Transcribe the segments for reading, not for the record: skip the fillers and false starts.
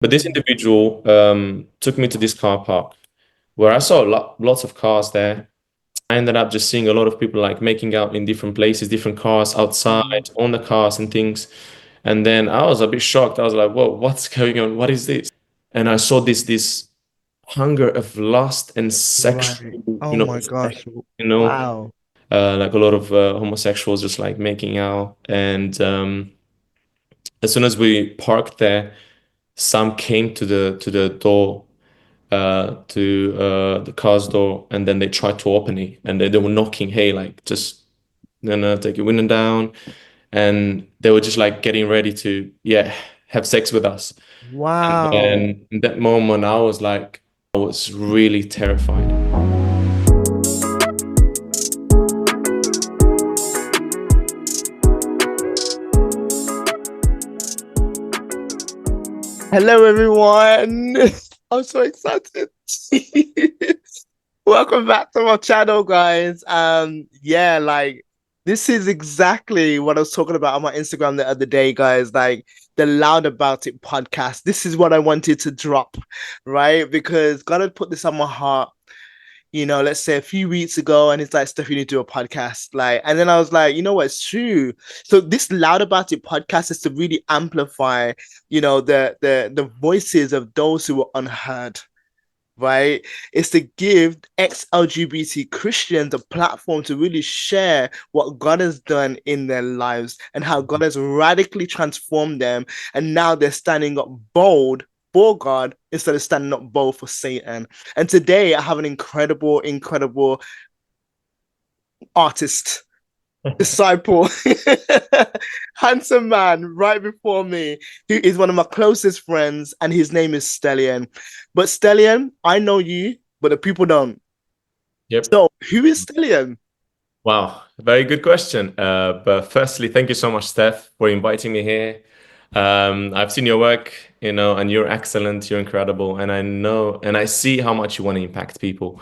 But this individual took me to this car park where I saw lots of cars there. I ended up just seeing a lot of people like making out in different places, different cars Mm. outside, on the cars and things. And then I was a bit shocked. I was like, whoa, what's going on? What is this? And I saw this hunger of lust and sexual, Right. Oh my obsession, gosh. you know, Wow. like a lot of homosexuals just like making out. And as soon as we parked there, some came to the door, to the car's door, and then they tried to open it, and they were knocking, hey, like just take your window down, and they were just like getting ready to, yeah, have sex with us. Wow. And in that moment, I was like, I was really terrified. Hello, everyone. I'm so excited. Welcome back to my channel, guys. Yeah, like this is exactly what I was talking about on my Instagram the other day, guys. Like the Loud About It podcast. This is what I wanted to drop, right? Because God had put this on my heart, let's say a few weeks ago, and it's like stuff you need to do a podcast. Like, and then I was like, you know what, it's true. So this Loud About It podcast is to really amplify, the voices of those who are unheard, right? It's to give ex-LGBT Christians a platform to really share what God has done in their lives and how God has radically transformed them. And now they're standing up bold for God instead of standing up bold for Satan. And today I have an incredible artist, disciple, handsome man right before me, who is one of my closest friends, and his name is Stellion. But Stellion, I know you, but the people don't. Yep. So, who is Stellion? Wow, very good question. But firstly, thank you so much, Steph, for inviting me here. I've seen your work, and you're excellent, you're incredible, and I know and I see how much you want to impact people.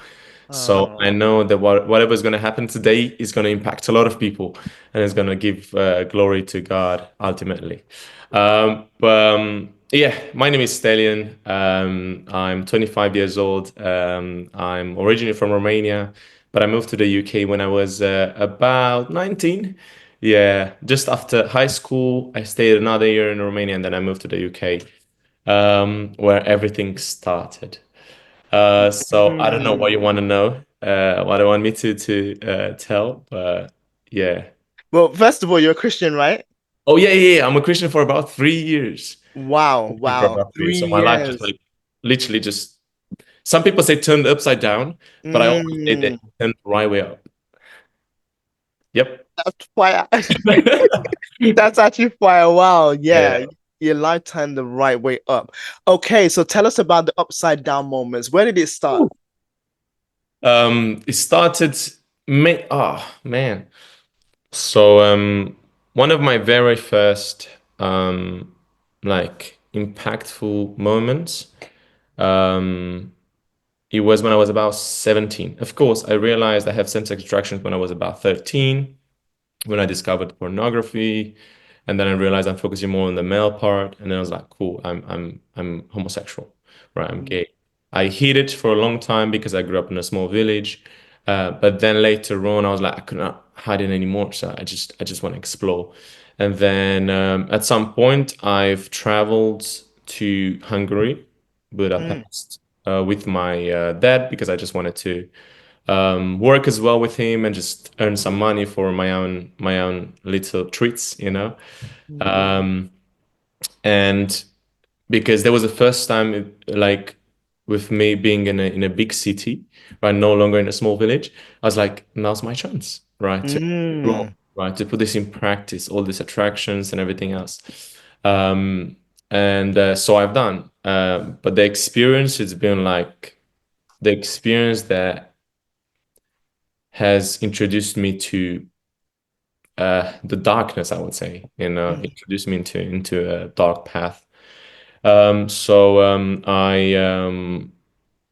So I Oh, know that whatever's going to happen today is going to impact a lot of people, and it's going to give glory to God ultimately. Yeah, my name is Stelian. I'm 25 years old. I'm originally from Romania, but I moved to the UK when I was about 19. Yeah, just after high school, I stayed another year in Romania, and then I moved to the UK, where everything started. So I don't know what you mm. want to know, what I want me to tell, but yeah. Well, first of all, you're a Christian, right? Oh yeah. I'm a Christian for about 3 years. For Wow, about 3 years. three So my life just years. like literally just. Some people say turned upside down, but I always say that Mm, it turned the right way up. Yep. that's fire. That's actually fire. Wow, yeah, Yeah. your life turned the right way up. Okay, so tell us about the upside down moments. Where did it start? It started. Man. So one of my very first like impactful moments. Um, It was when I was about 17. Of course, I realized I have same-sex attractions when I was about 13, when I discovered pornography, and then I realized I'm focusing more on the male part, and then I was like, cool, I'm homosexual, right? I'm gay. I hid it for a long time because I grew up in a small village, but then later on, I was like, I could not hide it anymore, so I just want to explore. And then at some point, I've traveled to Hungary, Mm, Budapest, with my dad because I just wanted to work as well with him and just earn some money for my own little treats. mm, Um, and because there was the first time like with me being in a big city, right, no longer in a small village, I was like, now's my chance, right, to mm, grow, right, to put this in practice, all these attractions and everything else. Um, and so I've done. But the experience has been like the experience that has introduced me to the darkness, I would say, mm, introduced me into a dark path. So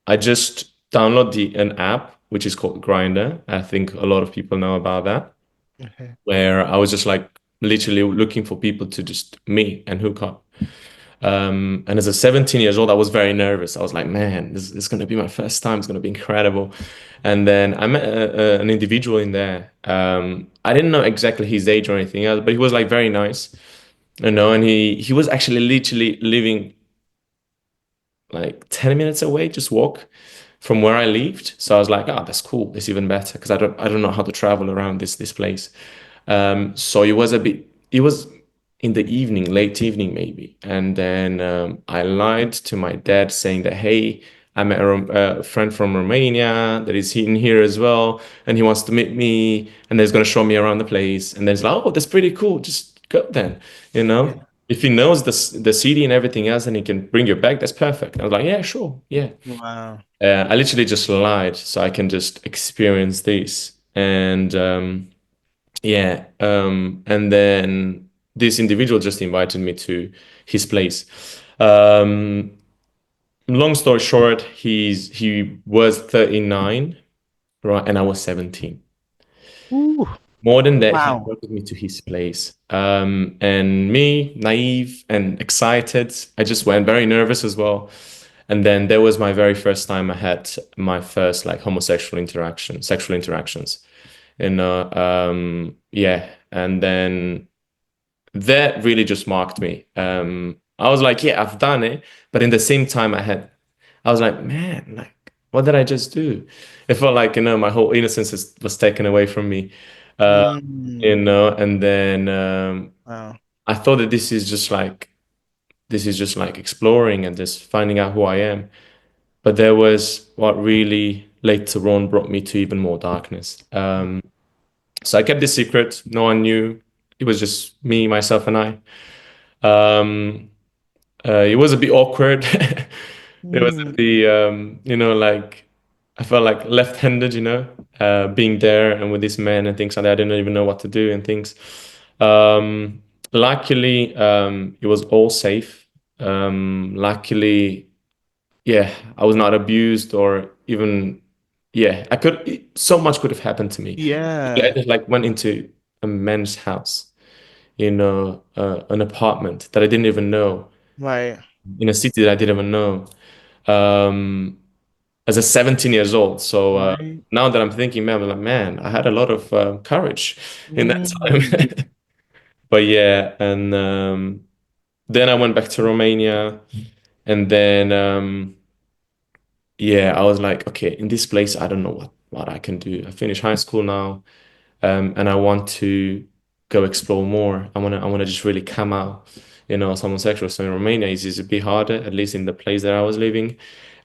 I just download an app which is called Grindr. I think a lot of people know about that, okay. where I was just like literally looking for people to just meet and hook up. And as a 17 years old, I was very nervous. I was like, man, this is going to be my first time. It's going to be incredible. And then I met an individual in there. I didn't know exactly his age or anything else, but he was like very nice, and he was actually literally living like 10 minutes away, just walk from where I lived. So I was like, oh, that's cool. It's even better because I don't know how to travel around this place. So it was in the evening, late evening maybe. And then I lied to my dad saying that, hey, I met a friend from Romania that is in here as well, and he wants to meet me, and he's going to show me around the place. And then it's like, oh, that's pretty cool. Just go then, you know? Yeah. If he knows the city and everything else and he can bring you back, that's perfect. I was like, yeah, sure. Yeah. Wow. I literally just lied so I can just experience this. And yeah, and then this individual just invited me to his place. Um, Long story short, he was 39, right, and I was 17. Ooh, More than that, he wow. invited me to his place. And me, naive and excited, I just went very nervous as well. And then there was my very first time I had my first like homosexual interaction, sexual interactions. Yeah. And then that really just marked me. I was like, yeah, I've done it, but in the same time, I was like, man, like, what did I just do? It felt like, my whole innocence was taken away from me. Uh, Mm, and then wow. I thought that this is just like exploring and just finding out who I am. But there was what really later on brought me to even more darkness. So I kept this secret. No one knew. It was just me, myself, and I. Um, it was a bit awkward. It was Mm, like I felt like left-handed, being there and with this man and things like that. I didn't even know what to do and things. Luckily, it was all safe. Luckily, yeah, I was not abused or even, yeah, so much could have happened to me. I yeah. just like went into a man's house, an apartment that I didn't even know Right. in a city that I didn't even know um, as a 17 years old. So Right. now that I'm thinking, man, I'm like, man, I had a lot of courage in that Mm, time. But yeah, and then I went back to Romania, and then yeah, I was like, okay, in this place, I don't know what I can do. I finished high school now, and I want to go explore more. I wanna just really come out, as homosexual. So in Romania, it's a bit harder, at least in the place that I was living.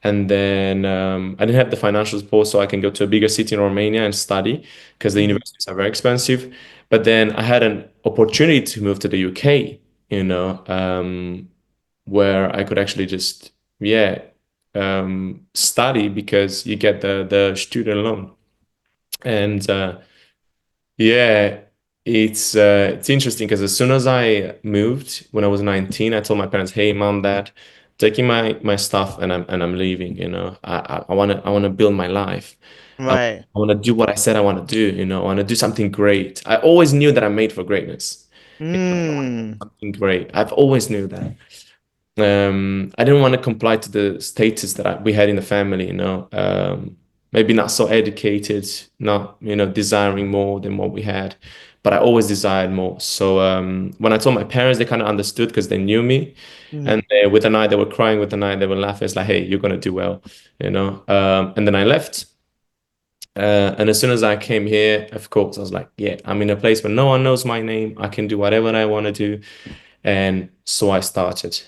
And then I didn't have the financial support, so I can go to a bigger city in Romania and study because the mm, universities are very expensive. But then I had an opportunity to move to the UK, where I could actually just, yeah, study because you get the student loan. And yeah, it's interesting because as soon as I moved when I was 19, I told my parents, "Hey, mom, dad, taking my stuff and I'm leaving. I wanna build my life. I, right. I want to do what I said I want to do. I want to do something great. I always knew that I'm made for greatness. Mm, Something great. I've always knew that. I didn't want to comply to the status that we had in the family, maybe not so educated, not, desiring more than what we had, but I always desired more. So when I told my parents, they kind of understood because they knew me. And mm, with an eye, they were crying, with an eye, they were laughing. It's like, hey, you're going to do well. And then I left. And as soon as I came here, of course, I was like, yeah, I'm in a place where no one knows my name. I can do whatever I want to do. And so I started.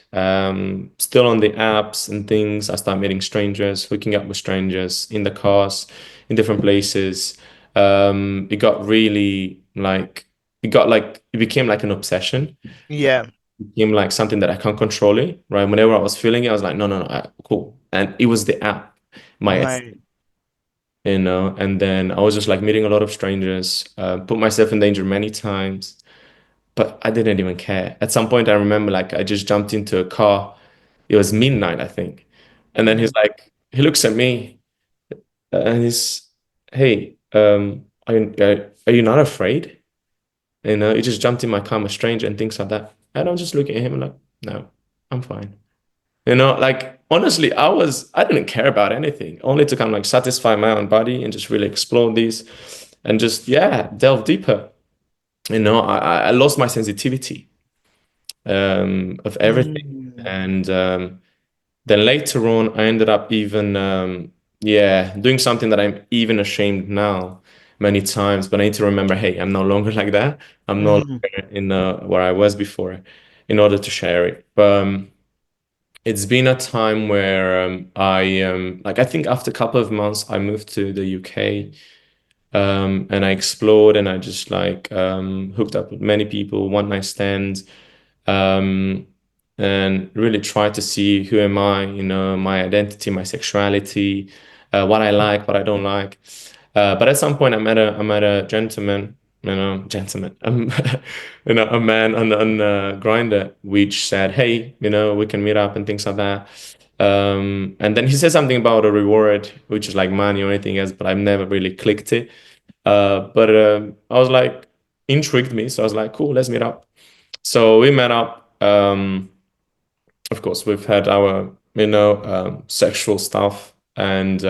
Still on the apps and things, I started meeting strangers, hooking up with strangers in the cars, in different places. It got really like, it became like an obsession. yeah. It became like something that I can't control it, right? Whenever I was feeling it, I was like, no, no, no, cool. And it was the app, my Right. and then I was just like meeting a lot of strangers, put myself in danger many times, but I didn't even care. At some point, I remember like I just jumped into a car. It was midnight, I think. And then Mm, he looks at me and hey, are you not afraid? He just jumped in my car, I'm a stranger and things like that. And I'm just looking at him like, no. I'm fine. Like honestly, I didn't care about anything, only to kind of like satisfy my own body and just really explore these and just, yeah, delve deeper. I lost my sensitivity of everything. Mm. And then later on, I ended up even, yeah, doing something that I'm even ashamed now many times. But I need to remember, hey, I'm no longer like that. I'm no Mm. longer in where I was before in order to share it. But it's been a time where like I think after a couple of months, I moved to the UK. And I explored and I just like hooked up with many people, one night stands, um, and really tried to see who am I, my identity, my sexuality, what I like, what I don't like. But at some point, I met a gentleman, gentleman, a man on Grindr, which said, "Hey, we can meet up and things like that." And then he said something about a reward, which is like money or anything else, but I've never really clicked it. But I was like, intrigued me, so I was like, "Cool, let's meet up." So we met up. Of course, we've had our, sexual stuff. And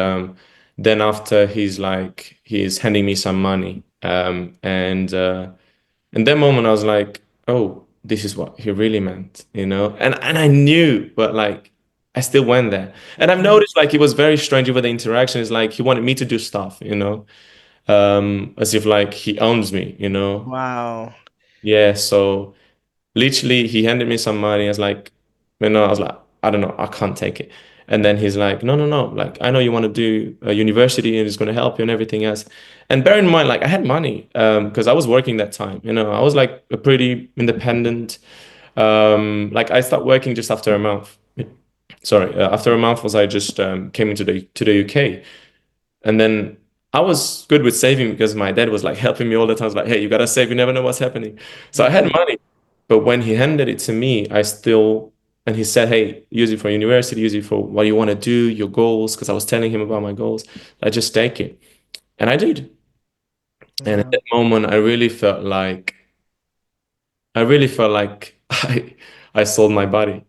then after, he's handing me some money. And in that moment, I was like, oh, this is what he really meant. And I knew, but like, I still went there. And I've Mm. noticed like it was very strange with the interaction. It's like he wanted me to do stuff, as if like he owns me. Wow. Yeah, so literally, he handed me some money. I was like, I don't know, I can't take it. And then he's like, no, no, no. Like, I know you want to do a university and it's going to help you and everything else. And bear in mind, like, I had money because I was working that time. I was like a pretty independent. Like, I started working just after a month. Sorry, after a month was I just came into the UK. And then I was good with saving because my dad was like helping me all the time. I was like, hey, you gotta save, you never know what's happening. So I had Mm. money. But when he handed it to me, and he said, hey, use it for university, use it for what you want to do, your goals, because I was telling him about my goals. I just take it. And I did. And at Wow. that moment, I really felt like I sold my body.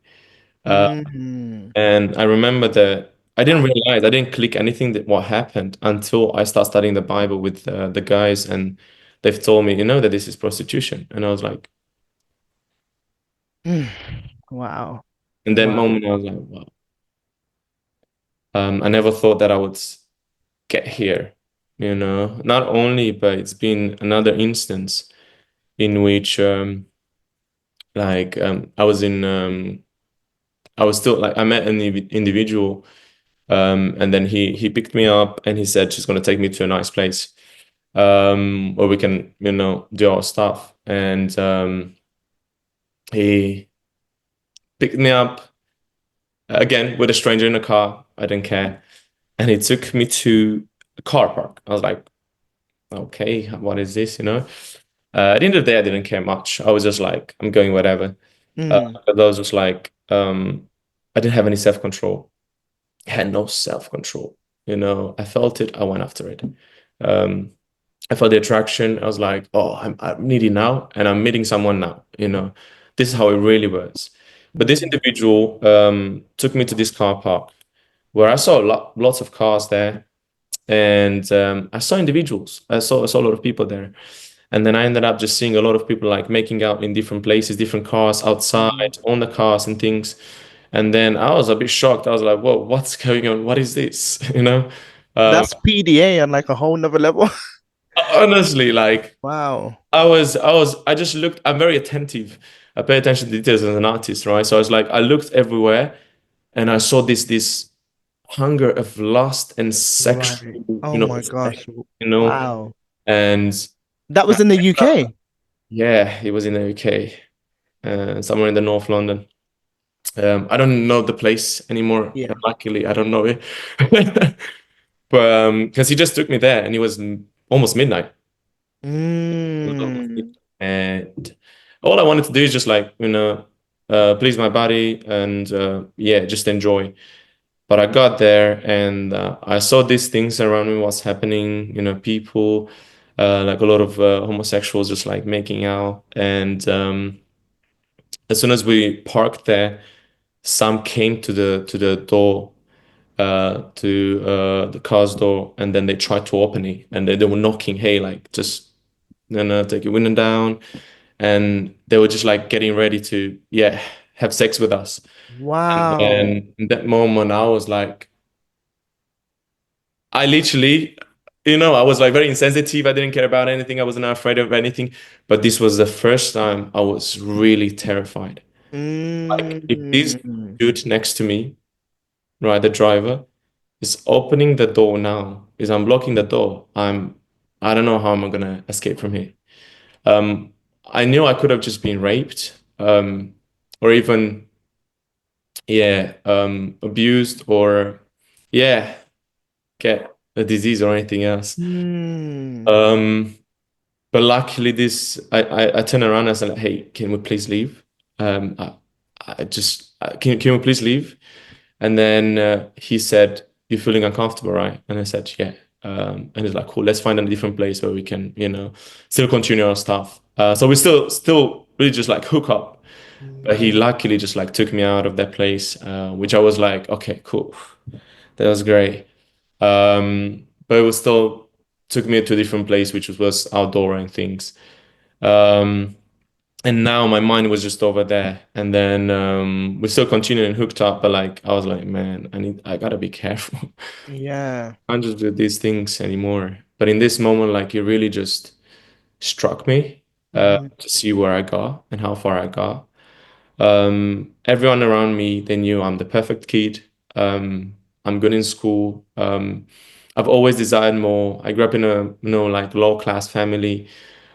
Uh, Mm. And I remember that I didn't click anything that what happened until I start studying the Bible with the guys, and they've told me, that this is prostitution. And I was like, Mm. Wow. in that Wow. moment, I was like, wow. I never thought that I would get here. Not only, but it's been another instance in which, like, I was still like, I met an individual, and then he picked me up and he said she's gonna take me to a nice place. Where we can, do our stuff. And he picked me up again with a stranger in a car. I didn't care. And he took me to a car park. I was like, okay, what is this? At the end of the day, I didn't care much. I was just like, I'm going whatever. Mm. But I was just like, I didn't have any self-control. I had no self-control. I felt it. I went after it. Um, I felt the attraction. I was like, oh, I'm needy now and I'm meeting someone now. This is how it really was. But this Mm. individual took me to this car park where I saw lots of cars there, and I saw individuals. I saw a lot of people there. And then I ended up just seeing a lot of people like making out in different places, different cars Mm. outside, on the cars and things. And then I was a bit shocked. I was like, whoa, what's going on? What is this? Um, That's PDA on like a whole nother level. Honestly, like Wow. I just looked, I'm very attentive. I pay attention to details as an artist, right? So I was like, I looked everywhere and I saw this hunger of lust and sexual, Right. Oh my gosh. obsession, Wow. and That was in the UK. yeah, it was in the UK, somewhere in the North London. I don't know the place anymore. Yeah. Luckily, I don't know it. But because he just took me there and it was almost midnight. Mm. And all I wanted to do is just like, please my body and yeah, just enjoy. But I got there and I saw these things around me, what's happening, people, like a lot of homosexuals just like making out. And as soon as we parked there, some came to the door, to the car's door, and then they tried to open it, and they were knocking, hey, like just no, no, take your window down, and they were just like getting ready to, yeah, have sex with us. Wow. And in that moment, I was like, I literally, I was like very insensitive. I didn't care about anything. I wasn't afraid of anything. But this was the first time I was really terrified. Like, if this Mm. dude next to me, right, the driver, is opening the door now, is unblocking the door, I don't know how I'm gonna escape from here. Um, I knew I could have just been raped, or even, yeah, abused, or, yeah, get a disease or anything else. Mm. Um, but luckily, I turn around and I said, "Hey, can we please leave? Um, I, can we please leave?" And then he said, "You're feeling uncomfortable, right?" And I said, "Yeah." And he's like, "Cool, let's find a different place where we can, still continue our stuff." So we still really just like hook up. But he luckily just like took me out of that place, which I was like, "Okay, cool, that was great." But it was still took me to a different place, which was outdoor and things. Um, and now my mind was just over there. And then we still continued and hooked up, but like I was like, man, I gotta be careful. Yeah. I can't just do these things anymore. But in this moment, like it really just struck me Mhm. to see where I got and how far I got. Everyone around me, they knew I'm the perfect kid. I'm good in school. I've always desired more. I grew up in a, like low class family.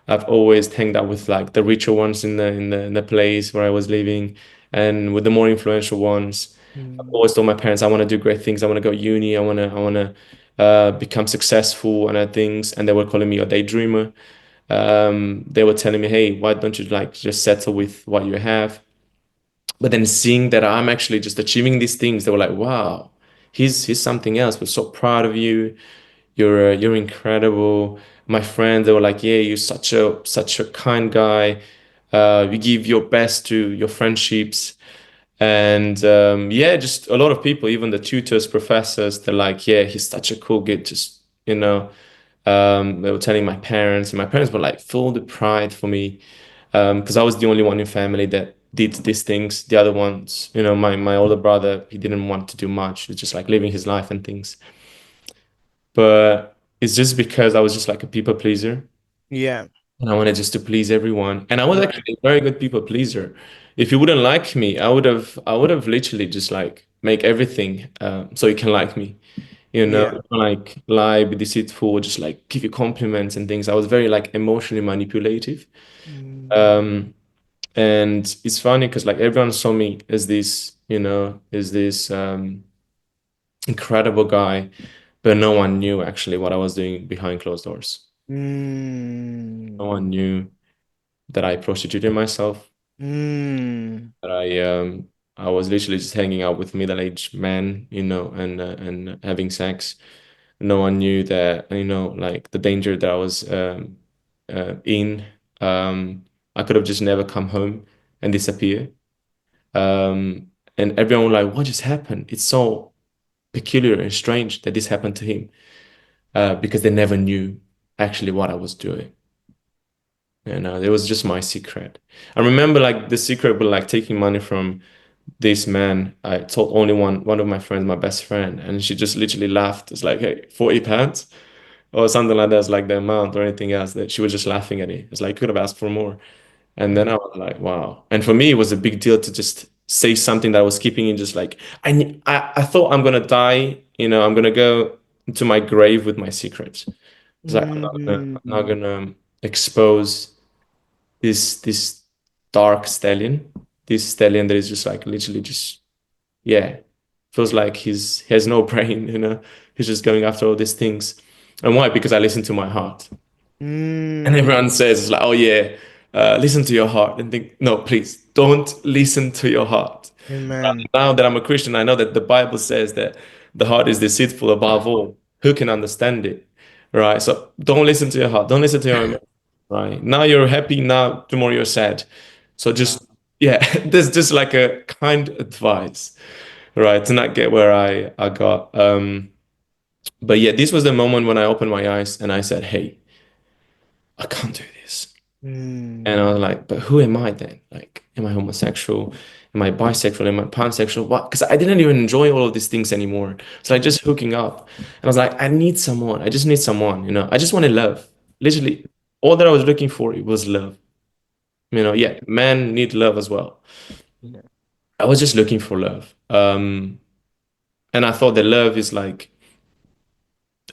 I've always hanged out with like the richer ones in the place where I was living, and with the more influential ones. I've Mm. always told my parents I want to do great things. I want to go uni. I want to become successful and things. And they were calling me a daydreamer. They were telling me, hey, why don't you like just settle with what you have? But then seeing that I'm actually just achieving these things, they were like, wow, he's something else. We're so proud of you. You're incredible. My friends, they were like, yeah, you're such a kind guy. You give your best to your friendships. And yeah, just a lot of people, even the tutors, professors, they're like, yeah, he's such a cool kid. Just, they were telling my parents, and my parents were like full of pride for me, because I was the only one in family that did these things. The other ones, my older brother, he didn't want to do much. He was just like living his life and things. But it's just because I was just like a people pleaser, Yeah. and I wanted just to please everyone. And I was Right. actually a very good people pleaser. If you wouldn't like me, I would have literally just like make everything so you can like me. Yeah. Like lie, be deceitful, just like give you compliments and things. I was very like emotionally manipulative. Mm. Um, and it's funny because like everyone saw me as this, incredible guy, but no one knew actually what I was doing behind closed doors. No Mm. one knew that I prostituted myself, Mm. that I was literally just hanging out with middle-aged men, and having sex. No one knew that, like the danger that I was in. I could have just never come home and disappear. Um, and everyone was like, what just happened? It's so peculiar and strange that this happened to him, because they never knew actually what I was doing. It was just my secret. I remember like the secret was like taking money from this man. I told only one of my friends, my best friend, and she just literally laughed. It's like, hey, 40 pounds or something like that. It's like the amount or anything else, that she was just laughing at it. It's like, could have asked for more. And then I was like, wow. And for me, it was a big deal to just say something that I was keeping in, just like, I thought I'm gonna die, I'm gonna go into my grave with my secrets. It's like, I'm not gonna expose this dark stallion, this stallion that is just like literally just, yeah, feels like he has no brain, he's just going after all these things. And why? Because I listen to my heart. And Mm. everyone says it's like, oh yeah, listen to your heart, and think, no, please don't listen to your heart. Amen. Now that I'm a Christian, I know that the Bible says that the heart is deceitful above all. Who can understand it? Right? So don't listen to your heart. Don't listen to your emotions. Right? Now you're happy. Now tomorrow you're sad. So Yeah. just yeah, there's just like a kind advice, right? To not get where I got. But yeah, this was the moment when I opened my eyes and I said, "Hey, I can't do this." And I Mm. was like, "But who am I then? Like, am I homosexual? Am I bisexual? Am I pansexual? What?" Because I didn't even enjoy all of these things anymore. So like just hooking up, and I was like, "I need someone. I just need someone. You know, I just wanted love. Literally, all that I was looking for it was love. You know, yeah, men need love as well. Yeah. I was just looking for love. And I thought that love is like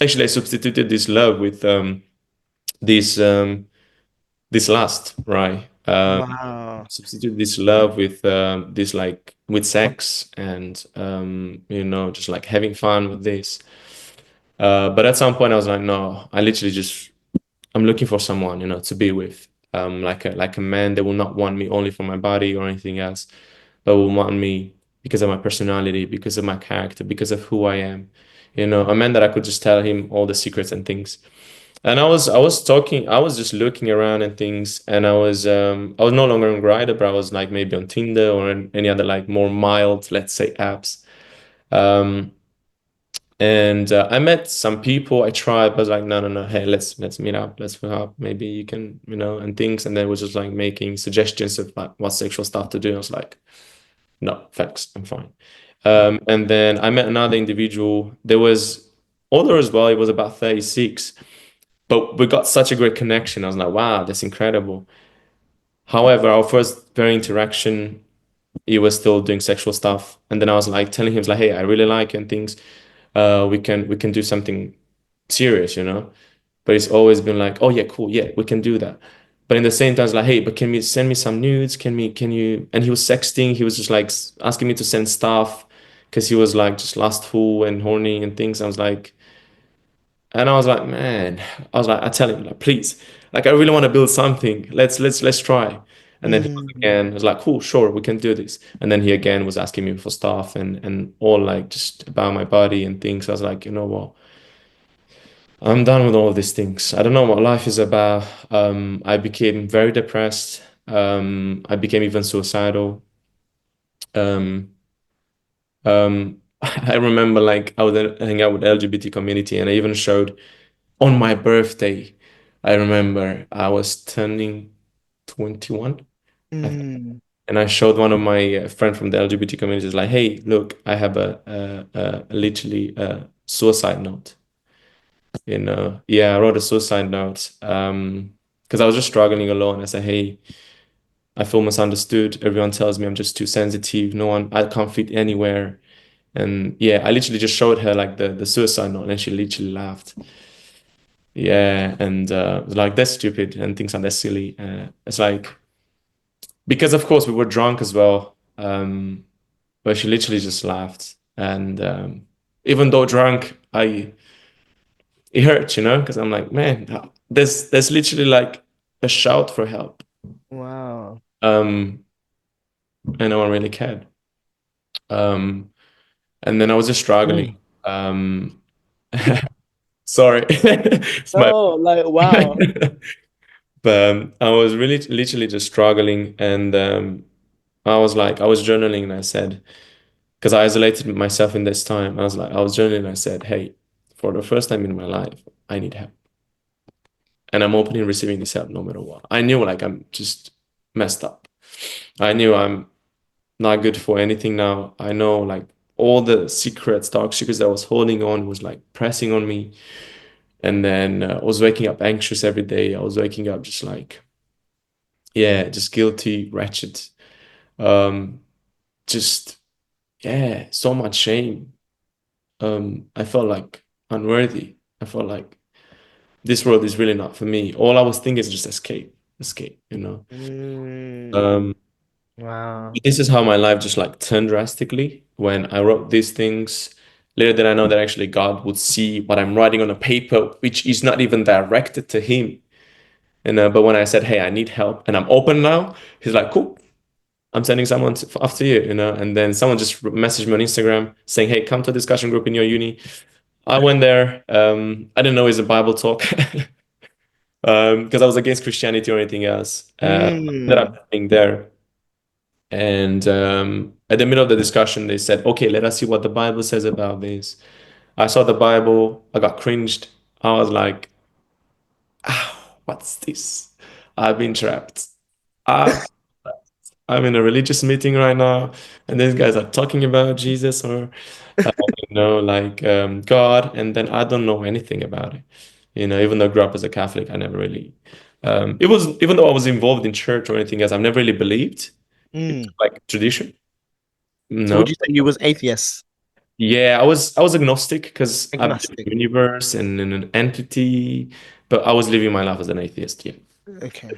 actually I substituted this love with this this lust, right? Wow. Substitute this love with this like with sex and you know just like having fun with this. But at some point I was like, no, I literally just I'm looking for someone, you know, to be with. Like a man that will not want me only for my body or anything else, but will want me because of my personality, because of my character, because of who I am. You know, a man that I could just tell him all the secrets and things. And I was talking, I was just looking around and things, and I was no longer on Grindr, but I was like maybe on Tinder or any other like more mild, let's say, apps. Um, and I met some people. I tried, but I was like, no, no, no. Hey, let's meet up. Let's hook up. Maybe you can, you know, and things. And then was just like making suggestions of like what sexual stuff to do. I was like, no, thanks, I'm fine. And then I met another individual. There was older as well. He was about 36, but we got such a great connection. I was like, wow, that's incredible. However, our first very interaction, he was still doing sexual stuff, and then I was like telling him like, hey, I really like you and things. We can do something serious, you know. But it's always been like, oh yeah, cool, yeah, we can do that. But in the same time, it's like, hey, but can you send me some nudes? Can you? And he was sexting. He was just like asking me to send stuff because he was like just lustful and horny and things. And I was like, man, I was like, I tell him like, please, like I really want to build something. Let's try. And then he was Mm. again was like, cool, sure, we can do this. And then he again was asking me for stuff and all like just about my body and things. I was like, you know what? I'm done with all of these things. I don't know what life is about. I became very depressed. I became even suicidal. Um, I remember like I would hang out with the LGBT community, and I even showed on my birthday. I remember I was turning 21, I think, Mm. and I showed one of my friend from the LGBT community. Like, hey, look, I have a literally a suicide note. You know, yeah, I wrote a suicide note because I was just struggling alone. I said, hey, I feel misunderstood. Everyone tells me I'm just too sensitive. No one, I can't fit anywhere. And yeah, I literally just showed her like the suicide note, and she literally laughed. Yeah, and was like that's stupid and things like that silly. It's like because of course we were drunk as well, but she literally just laughed, and even though drunk, I it hurts, you know, because I'm like, man, there's literally like a shout for help, Wow. um, and no one really cared. Um, and then I was just struggling. Mm. Um, sorry, it's my. Oh, like wow. But I was really literally just struggling, and I was like, I was journaling, and I said, because I isolated myself in this time, I was like, I was journaling, and I said, hey, for the first time in my life, I need help, and I'm open in receiving this help no matter what. I knew like I'm just messed up. I knew I'm not good for anything now. I know like all the secrets, dark secrets that I was holding on was like pressing on me, and then I was waking up anxious every day. I was waking up just like, yeah, just guilty, wretched. Um, just yeah, so much shame. I felt like unworthy. I felt like this world is really not for me. All I was thinking is just escape, escape, you know. Mm. Um, Wow. this is how my life just like turned drastically when I wrote these things. Little did I know that actually God would see what I'm writing on a paper, which is not even directed to Him. And but when I said, "Hey, I need help," and I'm open now, He's like, "Cool, I'm sending someone after you," you know. And then someone just messaged me on Instagram saying, "Hey, come to a discussion group in your uni." I went there. I didn't know it's a Bible talk because I was against Christianity or anything else. Ended Mm. up being there, And at the middle of the discussion, they said, okay, let us see what the Bible says about this. I saw the Bible, I got cringed. I was like, ah, what's this? I've been trapped. I've, I'm in a religious meeting right now, and these guys are talking about Jesus or, like God, and then I don't know anything about it. Even though I grew up as a Catholic, I never really. It was even though I was involved in church or anything else, I've never really believed. It's Mm. like tradition. So No. would you say you was atheist, Yeah, I was agnostic because I believe agnostic? in the universe and in an entity, but I was living my life as an atheist. Yeah, Okay.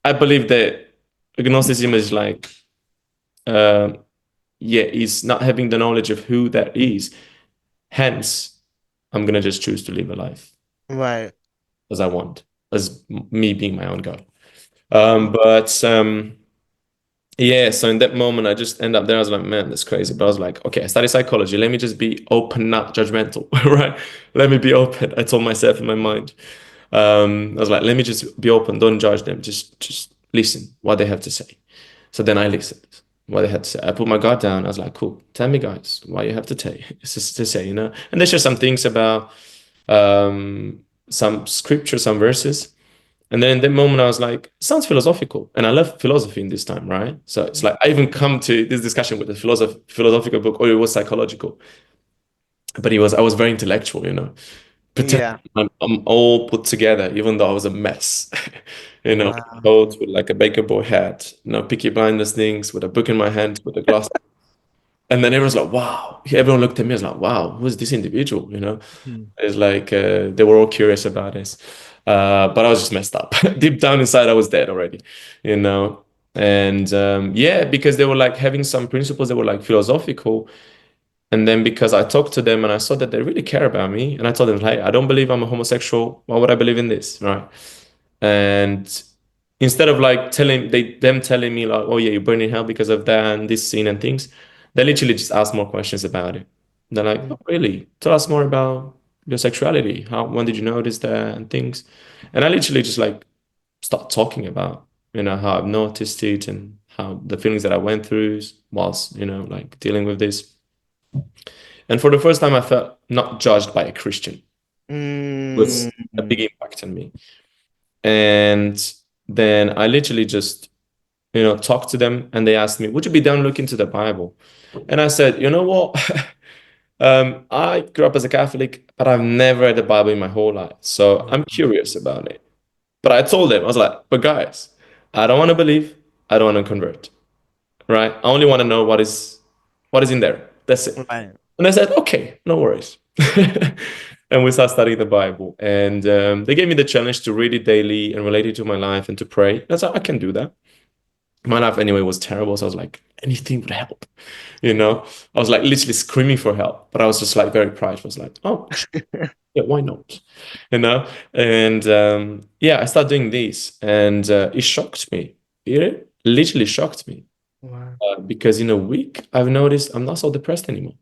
I believe that agnosticism is like, uh, yeah, is not having the knowledge of who that is. Hence, I'm gonna just choose to live a life Right. as I want, as me being my own God. But yeah, so in that moment, I just end up there. I was like, man, that's crazy. But I was like, okay, I study psychology. Let me just be open, not judgmental, right? Let me be open. I told myself in my mind. I was like, let me just be open. Don't judge them. Just listen what they have to say. So then I listened what they had to say. I put my guard down. I was like, cool. Tell me, guys, what you have to say. To say. And there's just some things about some scripture, some verses. And then in that moment, I was like, sounds philosophical. And I love philosophy in this time, right? So it's like I even come to this discussion with a philosophical book, or it was psychological. But I was very intellectual. Pretend Yeah. I'm all put together, even though I was a mess. Wow. Clothes with like a baker boy hat, Peaky Blinders things, with a book in my hand, with a glass. And then everyone's like, wow. Everyone looked at me, I was like, wow, who's this individual? Hmm. It's like they were all curious about this. But I was just messed up. Deep down inside, I was dead already, you know. And yeah, because they were like having some principles that were like philosophical. And then because I talked to them and I saw that they really care about me, and I told them, hey, I don't believe I'm a homosexual. Why would I believe in this? Right. And instead of like them telling me like, oh yeah, you're burning hell because of that and this scene and things, they literally just ask more questions about it. They're like, oh really? Tell us more about your sexuality. When did you notice that and things? And I literally just like start talking about, how I've noticed it and how the feelings that I went through whilst, like dealing with this. And for the first time, I felt not judged by a Christian. It was a big Mm. impact on me. And then I literally just, talked to them and they asked me, would you be down looking into the Bible? And I said, you know what? I grew up as a Catholic, but I've never read the Bible in my whole life. So I'm curious about it. But I told them, I was like, but guys, I don't want to believe, I don't want to convert, right? I only want to know what is in there. That's it. Right. And I said, okay, no worries. And we started studying the Bible. And they gave me the challenge to read it daily and relate it to my life and to pray. And I said, I can do that. My life anyway was terrible. So I was like, anything would help. I was like literally screaming for help. But I was just like very prideful. I was like, oh, yeah, why not? And yeah, I started doing this. And it shocked me. It literally shocked me. Wow. Because in a week, I've noticed I'm not so depressed anymore.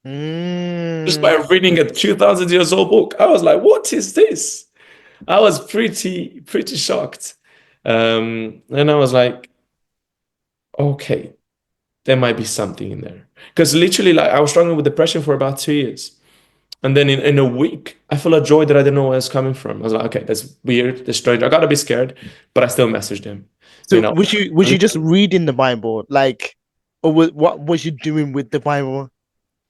Just Mm. by reading a 2000 years old book. I was like, what is this? I was pretty shocked. And I was like, okay, there might be something in there. Because literally, like, I was struggling with depression for about 2 years. And then in a week, I felt a joy that I didn't know where it's coming from. I was like, okay, that's weird, that's strange. I gotta be scared, but I still messaged him, you So know. was you just reading the Bible, like, or what was you doing with the Bible?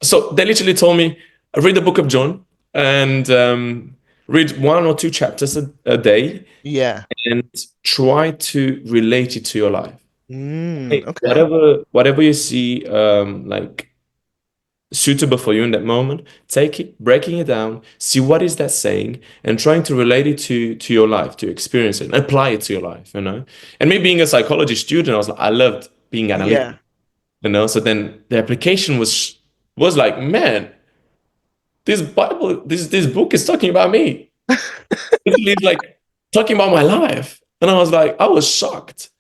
So they literally told me, read the book of John and read 1 or 2 chapters a day Yeah. and try to relate it to your life. Hey, Okay. whatever you see like suitable for you in that moment, take it, breaking it down, see what is that saying, and trying to relate it to your life, to experience it, and apply it to your life. And me being a psychology student, I loved being Yeah. analytical. So then the application was like, man, this Bible, this book is talking about me. It's like talking about my life. And I was like, I was shocked.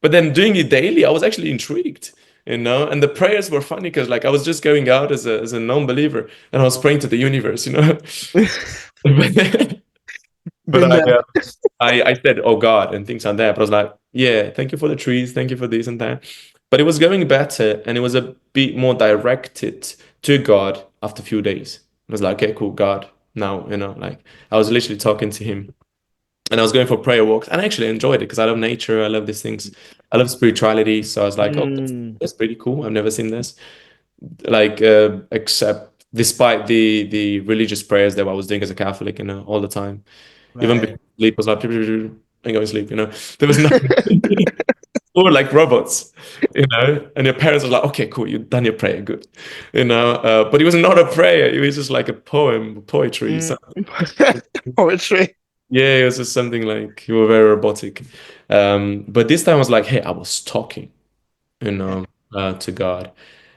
But then doing it daily, I was actually intrigued. And the prayers were funny because like I was just going out as a non-believer and I was praying to the universe. But, Been there. I said, oh God, and things like that. But I was like, yeah, thank you for the trees, thank you for this and that. but it was going better and it was a bit more directed to God after a few days. I was like, okay, cool, God, now, like I was literally talking to him and I was going for prayer walks and I actually enjoyed it because I love nature. I love these things. I love spirituality. So I was like, oh, Mm, that's pretty cool. I've never seen this. Like, except despite the religious prayers that I was doing as a Catholic, all the time. Even right. before sleep was like, and go to sleep. There was nothing. Or like robots. And your parents were like, okay, cool, you've done your prayer, good. But it was not a prayer, it was just like a poem, poetry. Mm. So, Poetry. yeah, it was just something like you were very robotic. But this time I was like, hey, I was talking, you Yeah. know, to God.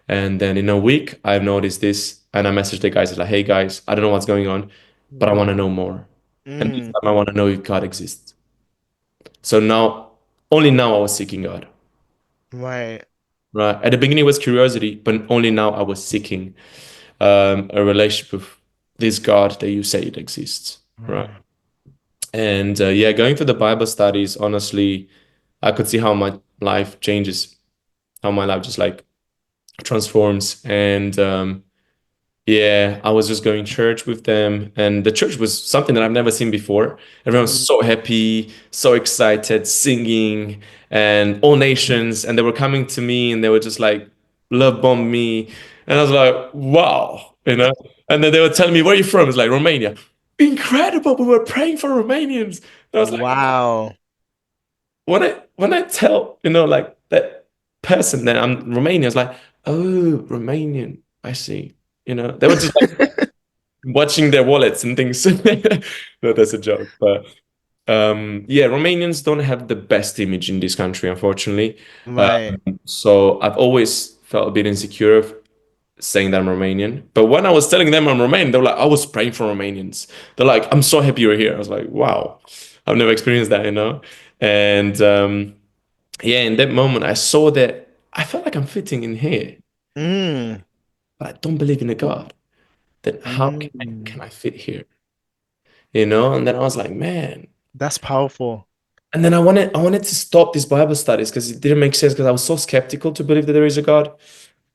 And then in a week, I've noticed this, and I messaged the guys like, hey guys, I don't know what's going on, but I want to know more. And this Mm, time I want to know if God exists. So now, only now I was seeking God. right. Right. At the beginning, it was curiosity, but only now I was seeking a relationship with this God that you say it exists. Right. Mm, And yeah, going through the Bible studies, honestly, I could see how my life changes, how my life just like transforms. And yeah, I was just going to church with them, and the church was something that I've never seen before. Everyone was mm. so happy, so excited, singing, and all nations, and they were coming to me, and they were just like love bomb me, and I was like, wow. And then they were telling me, "Where are you from?" It's like Romania. Incredible! We were praying for Romanians. And I was like, Wow. when I tell like that person that I'm Romanian, it's like, oh, Romanian. I see. They were just watching their wallets and things. No, that's a joke. But yeah, Romanians don't have the best image in this country, unfortunately. Right. So I've always felt a bit insecure of saying that I'm Romanian. But when I was telling them I'm Romanian, they were like, I was praying for Romanians. They're like, I'm so happy you're here. I was like, wow, I've never experienced that. And yeah, in that moment, I saw that I felt like I'm fitting in here, Mm, but I don't believe in a God. Then how can mm. I fit here? And then I was like, man. That's powerful. And then I wanted to stop these Bible studies because it didn't make sense because I was so skeptical to believe that there is a God.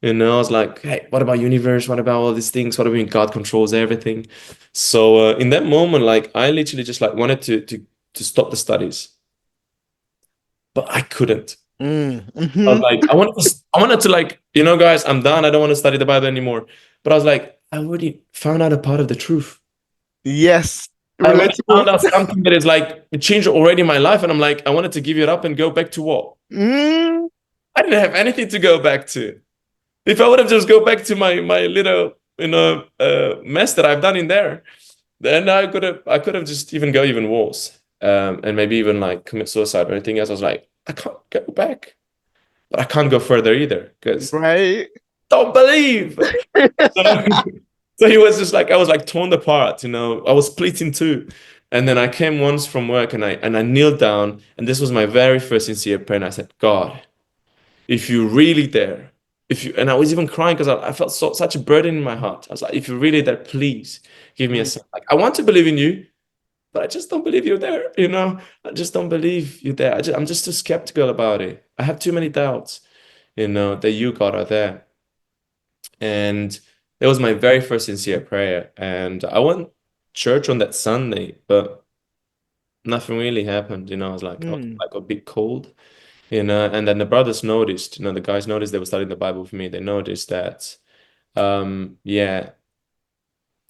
I was like, hey, what about universe? What about all these things? What do you mean God controls everything? So in that moment, like I literally just like wanted to stop the studies, but I couldn't. I was Hmm. like, I wanted to like, guys, I'm done. I don't want to study the Bible anymore. But I was like, I already found out a part of the truth. Yes. I already Relatable. found out something that is like it changed already my life, and I'm like, I wanted to give it up and go back to what? Mm, I didn't have anything to go back to. If I would have just go back to my little mess that I've done in there, then I could have just even go even worse, and maybe even like commit suicide or anything else. I was like, I can't go back, but I can't go further either because right. don't believe. So, so he was just like I was like torn apart. I was split in two. And then I came once from work and I kneeled down, and this was my very first sincere prayer. And I said, God, if you're really there, if you and I was even crying because I felt such a burden in my heart. I was like, if you're really there, please give me a Mm, sign. Like I want to believe in you, but I just don't believe you're there. I just don't believe you're there. I'm just too skeptical about it. I have too many doubts, that you, God, are there. And it was my very first sincere prayer. And I went church on that Sunday, but nothing really happened. I was mm, like a bit cold. And then the brothers noticed, the guys noticed they were studying the Bible with me. They noticed that, yeah,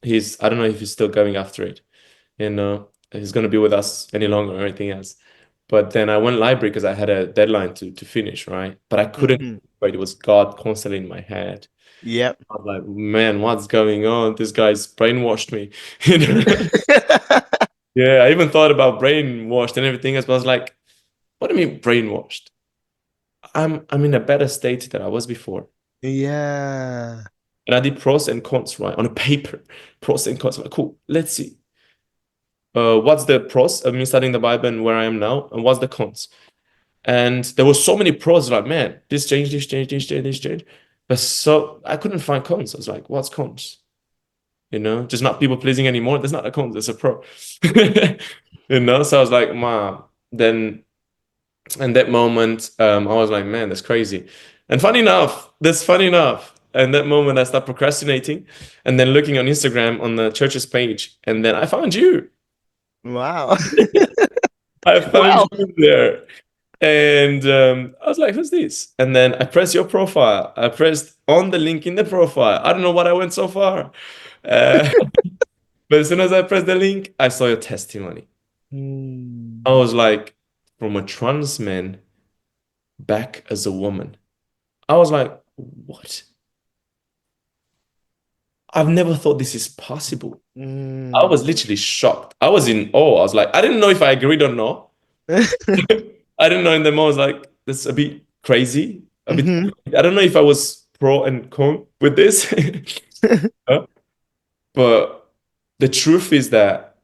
I don't know if he's still going after it, he's going to be with us any longer or anything else. But then I went library because I had a deadline to finish, right? But I couldn't, mhm. right? It was God constantly in my head. Yep. I was like, man, what's going on? This guy's brainwashed me. You know? Yeah, I even thought about brainwashed and everything else, but I was like, what do you mean brainwashed? I'm in a better state than I was before. Yeah. And I did pros and cons, right? On a paper, pros and cons. I'm like, cool, let's see. What's the pros of me studying the Bible and where I am now? And what's the cons? And there were so many pros, like, man, this changed, this changed, this changed, this changed. But so I couldn't find cons. I was like, what's cons? Just not people pleasing anymore. That's not a con, that's a pro. So I was like, Mom, then in that moment, I was like, man, that's crazy. And funny enough. And that moment I start procrastinating and then looking on Instagram on the church's page. And then I found you. Wow. I found Wow. you there. And I was like, who's this? And then I pressed your profile. I pressed on the link in the profile. I don't know what I went so far. Uh, but as soon as I pressed the link, I saw your testimony. I Mm. was like, from a trans man back as a woman. I was like, what? I've never thought this is possible. I Mm. was literally shocked. I was in awe. I was like, I didn't know if I agreed or not. I didn't know in the moment. I was like, that's a bit crazy. A bit. Hmm. I don't know if I was pro and con with this. Huh? But the truth is that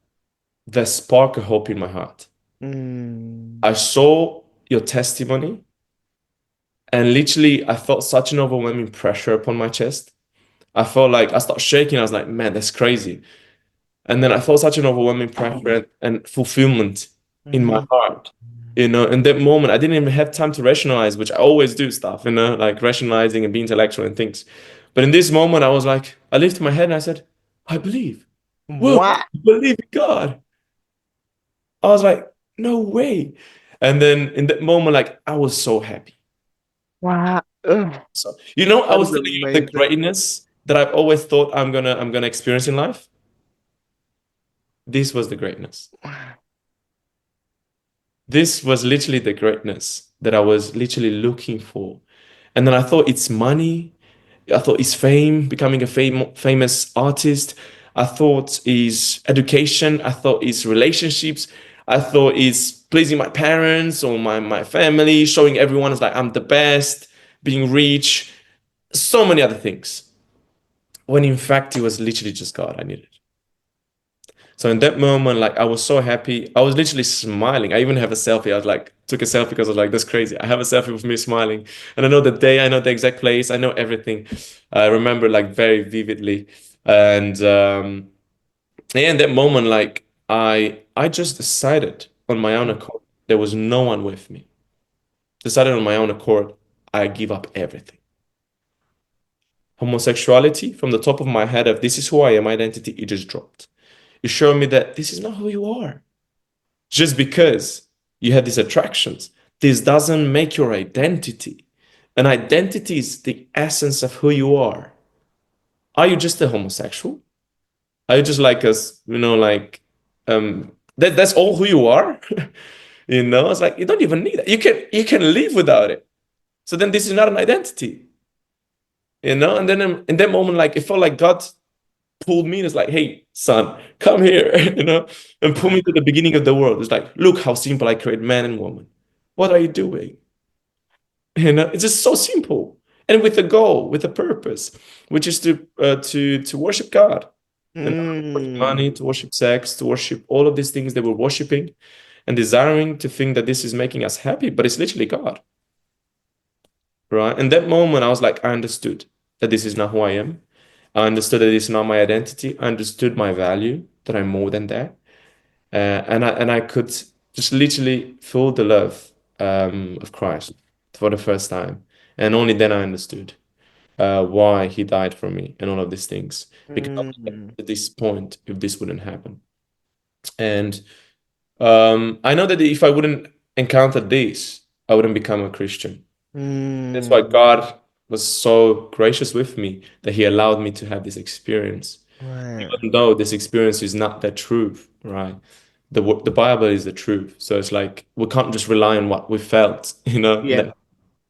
the spark of hope in my heart. Mm. I saw your testimony, and literally, I felt such an overwhelming pressure upon my chest. I felt like I started shaking. I was like, man, that's crazy. And then I felt such an overwhelming pressure and fulfillment in my Mhm. heart. In that moment, I didn't even have time to rationalize, which I always do stuff, like rationalizing and being intellectual and things. But in this moment, I was like, I lifted my head and I said, I believe. Whoa, Wow. I believe in God. I was like, no way. And then in that moment, like, I was so happy. Wow. Ugh, So, I that was is telling you the amazing. greatness that I've always thought I'm gonna experience in life. This was the greatness. This was literally the greatness that I was literally looking for. And then I thought it's money. I thought it's fame, becoming a famous artist. I thought it's education. I thought it's relationships. I thought it's pleasing my parents or my family, showing everyone as like I'm the best, being rich, so many other things. When in fact, it was literally just God I needed. So in that moment, like I was so happy. I was literally smiling. I even have a selfie. I was like, took a selfie because I was like, that's crazy. I have a selfie with me smiling. And I know the day, I know the exact place, I know everything. I remember like very vividly. And yeah, in that moment, like I just decided on my own accord. There was no one with me. Decided on my own accord, I give up everything. Homosexuality from the top of my head of this is who I am, identity, it just dropped. It showed me that this is not who you are. Just because you had these attractions, this doesn't make your identity. An identity is the essence of who you are. Are you just a homosexual? Are you just like us, that's all who you are? It's like you don't even need it. You can live without it. So then this is not an identity, and then in that moment, like it felt like God pulled me and it's like, hey, son, come here, and pull me to the beginning of the world. It's like, look how simple I create man and woman. What are you doing? It's just so simple. And with a goal, with a purpose, which is to worship God. And not to worship Mm. money, to worship sex, to worship all of these things that we're worshiping and desiring to think that this is making us happy, but it's literally God. Right? In that moment, I was like, I understood that this is not who I am. I understood that it's not my identity. I understood my value, that I'm more than that. And I could just literally feel the love of Christ for the first time. And only then I understood why he died for me and all of these things. Because I was Mm. at this point, if this wouldn't happen. And I know that if I wouldn't encounter this, I wouldn't become a Christian. That's why Mm. God was so gracious with me that He allowed me to have this experience, Right. even though this experience is not the truth, right? The Bible is the truth, so it's like we can't just rely on what we felt, Yeah.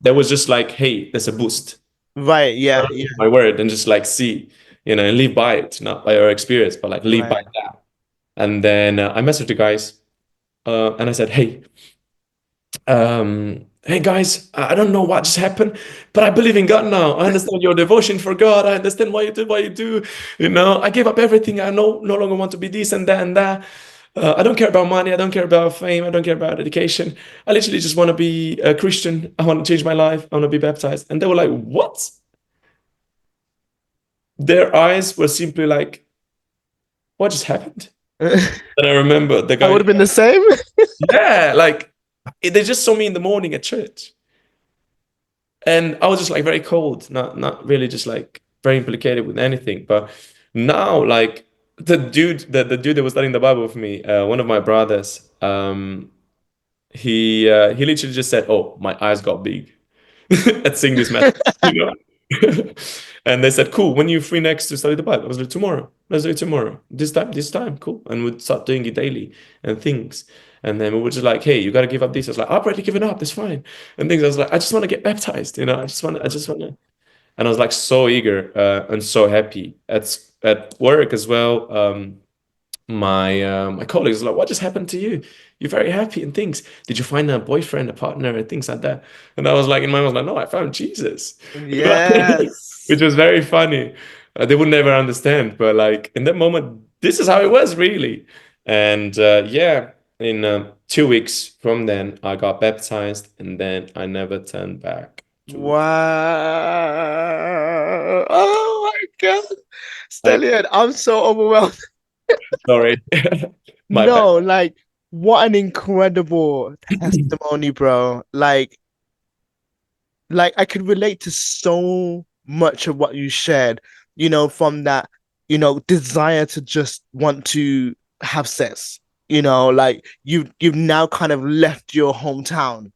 That was just like, hey, there's a boost. Right. Yeah. Yeah. My word, and just like see, and live by it, not by our experience, but like live by Right. that. And then I messaged the guys, and I said, hey guys, I don't know what just happened, but I believe in God now. I understand your devotion for God. I understand why you do what you do. I gave up everything. I no longer want to be this and that and that. I don't care about money. I don't care about fame. I don't care about education. I literally just want to be a Christian. I want to change my life. I want to be baptized. And they were like, what? Their eyes were simply like, what just happened? And I remember the I guy, would have been the same. yeah, like they just saw me in the morning at church. And I was just like very cold, not really just like very implicated with anything. But now, like the dude that was studying the Bible with me, one of my brothers, he literally just said, "Oh, my eyes got big." At seeing this message, you know. And they said, "Cool. When you free next to study the Bible?" I was like, "Tomorrow. Let's do it tomorrow. This time, cool." And we'd start doing it daily and things. And then we were just like, "Hey, you gotta give up this." I was like, "I've already given up. That's fine." And things. I was like, "I just want to get baptized. You know. I just want to." And I was like so eager and so happy at work as well. My colleagues were like, "What just happened to you? You're very happy and things. Did you find a boyfriend, a partner, and things like that?" And I was like, in my mind, I was like, "No, I found Jesus," you know, which Yes. was very funny. They would never understand, but like in that moment, this is how it was really. And yeah, in 2 weeks from then, I got baptized, and then I never turned back to. Wow. Oh my God. I Stelion, I'm so overwhelmed. sorry, my bad. No, like, what an incredible testimony, bro. Like I could relate to so much of what you shared, from that, desire to just want to have sex. Like you've now kind of left your hometown.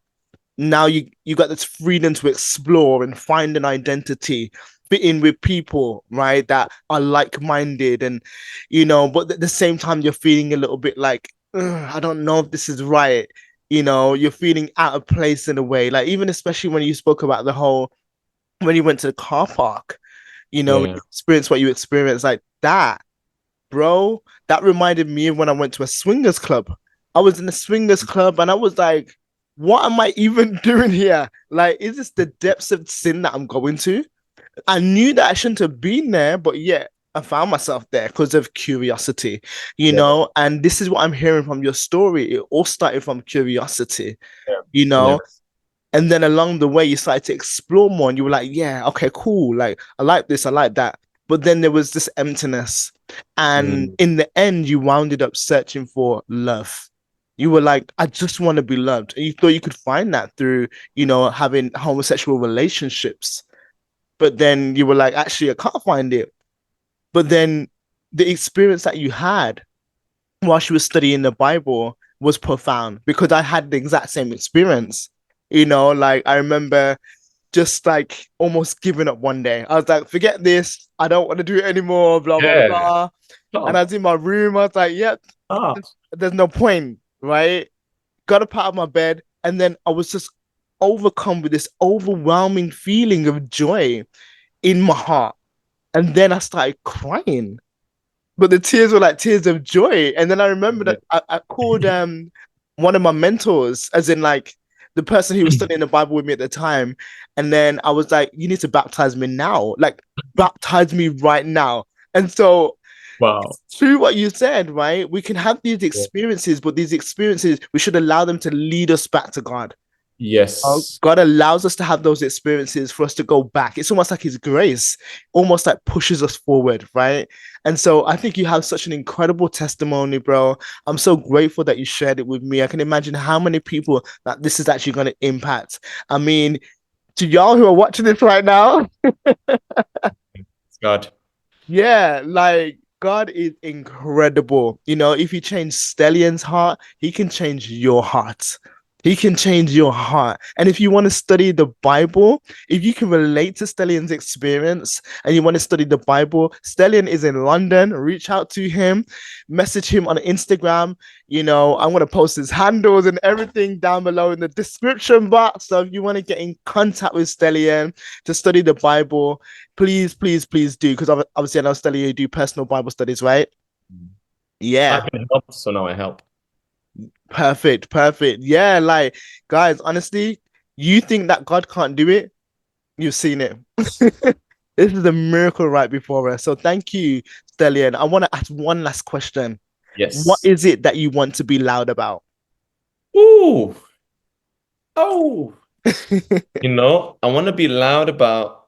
Now you got this freedom to explore and find an identity, fit in with people, right, that are like-minded, and but at the same time you're feeling a little bit like, I don't know if this is right. You're feeling out of place in a way, like even especially when you spoke about the whole when you went to the car park, when Yeah, you experienced what you experienced, like that, bro. That reminded me of when I went to a swingers club. I was in a swingers club and I was like, what am I even doing here? Like, is this the depths of sin that I'm going to? I knew that I shouldn't have been there, but yet I found myself there because of curiosity, yeah, and this is what I'm hearing from your story. It all started from curiosity, yeah, you yeah. know, and then along the way, you started to explore more and you were like, yeah, okay, cool. Like, I like this, I like that. But then there was this emptiness. And Mm, in the end, you wounded up searching for love. You were like, I just want to be loved. And you thought you could find that through, having homosexual relationships. But then you were like, actually, I can't find it. But then the experience that you had while she was studying the Bible was profound because I had the exact same experience. Like I remember just like almost giving up one day. I was like, forget this. I don't want to do it anymore, blah, blah, yeah. blah. And I Stop. was in my room. I was like, yep, Stop. there's no point, right? Got up out of my bed. And then I was just overcome with this overwhelming feeling of joy in my heart. And then I started crying, but the tears were like tears of joy. And then I remember that I called one of my mentors, as in like the person who was studying the Bible with me at the time. And then I was like, you need to baptize me now. Like baptize me right now. And so Wow. through what you said, right? We can have these Yeah. experiences, but these experiences, we should allow them to lead us back to God. Yes. God allows us to have those experiences for us to go back. It's almost like His grace, almost like pushes us forward, right? And so I think you have such an incredible testimony, bro. I'm so grateful that you shared it with me. I can imagine how many people that this is actually going to impact. I mean, to y'all who are watching this right now, God. yeah, like God is incredible. If He changed Stellion's heart, He can change your heart. He can change your heart. And if you want to study the Bible, if you can relate to Stellion's experience and you want to study the Bible, Stellion is in London. Reach out to him, message him on Instagram. I'm going to post his handles and everything down below in the description box. So if you want to get in contact with Stellion to study the Bible, please, please, please do. Because obviously, I know Stellion, you do personal Bible studies, right? I Yeah. can help, so now I help. Perfect, perfect. Yeah, like guys, honestly, you think that God can't do it? You've seen it. This is a miracle right before us. So thank you, Stelian. I want to ask one last question. What Yes. is it that you want to be loud about? Ooh. Oh. I want to be loud about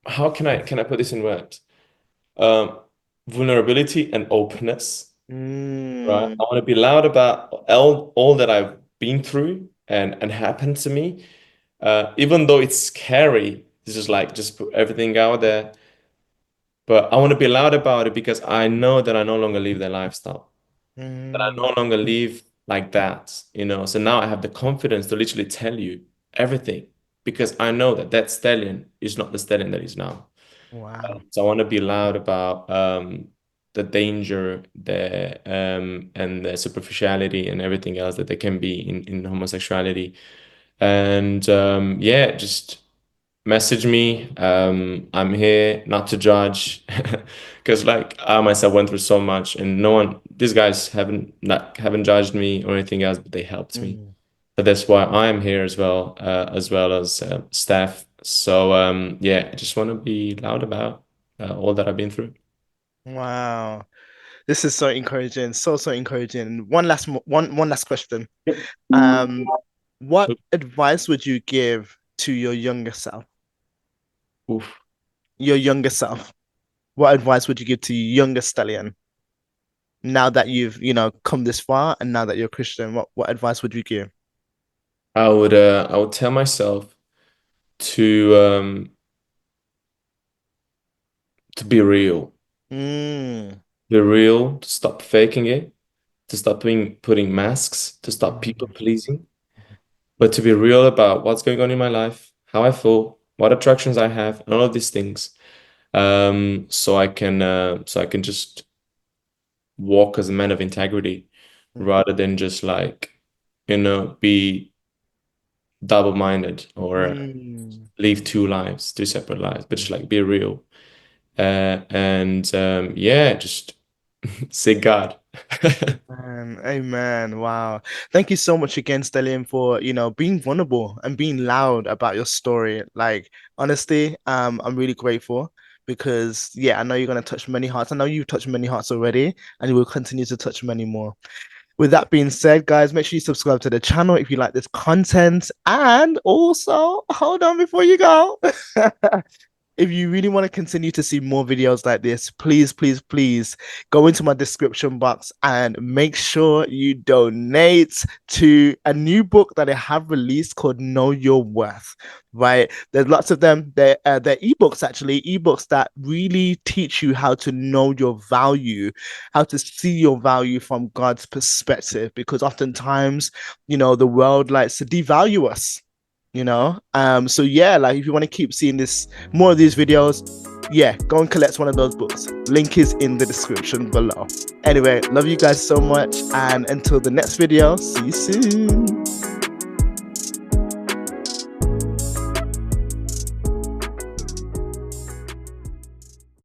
how can I put this in words? Um, Vulnerability and openness, right? Mm, I want to be loud about all that I've been through and happened to me. Even though it's scary, it's just like just put everything out there. But I want to be loud about it because I know that I no longer live their lifestyle, that I Mm, no longer live like that, you know. So now I have the confidence to literally tell you everything because I know that that Stellion is not the Stellion that is now. wow. So I want to be loud about the danger, and the superficiality and everything else that there can be in homosexuality. And yeah, just message me. I'm here not to judge, because like I myself went through so much, and no one, these guys haven't judged me or anything else, but they helped me. Mm, So that's why I am here as well as staff. So yeah, I just want to be loud about all that I've been through. wow. This is so encouraging. So encouraging. One last question. Yep. Um, what advice would you give to your younger self? Oof. Your younger self. What advice would you give to your younger Stallion now that you've, come this far and now that you're Christian? What advice would you give? I would tell myself to um to be real. Mm. Be real, to stop faking it, to stop putting masks, to stop people Mm. pleasing, but to be real about what's going on in my life, how I feel, what attractions I have, and all of these things. So I can just walk as a man of integrity rather than just like, be double-minded or Mm. live two lives, two separate lives, but just like be real. And yeah, just say God. Amen. Wow. Thank you so much again, Stelian, for, being vulnerable and being loud about your story. Like, honestly, I'm really grateful because, yeah, I know you're going to touch many hearts. I know you've touched many hearts already, and you will continue to touch many more. With that being said, guys, make sure you subscribe to the channel if you like this content. And also, hold on before you go. If you really want to continue to see more videos like this, please go into my description box and make sure you donate to a new book that I have released called Know Your Worth. Right? There's lots of them. They're ebooks, actually, ebooks that really teach you how to know your value, how to see your value from God's perspective. Because oftentimes, the world likes to devalue us. So yeah, like if you want to keep seeing this more of these videos, yeah, go and collect one of those books. Link is in the description below. Anyway, love you guys so much, and until the next video, see you soon.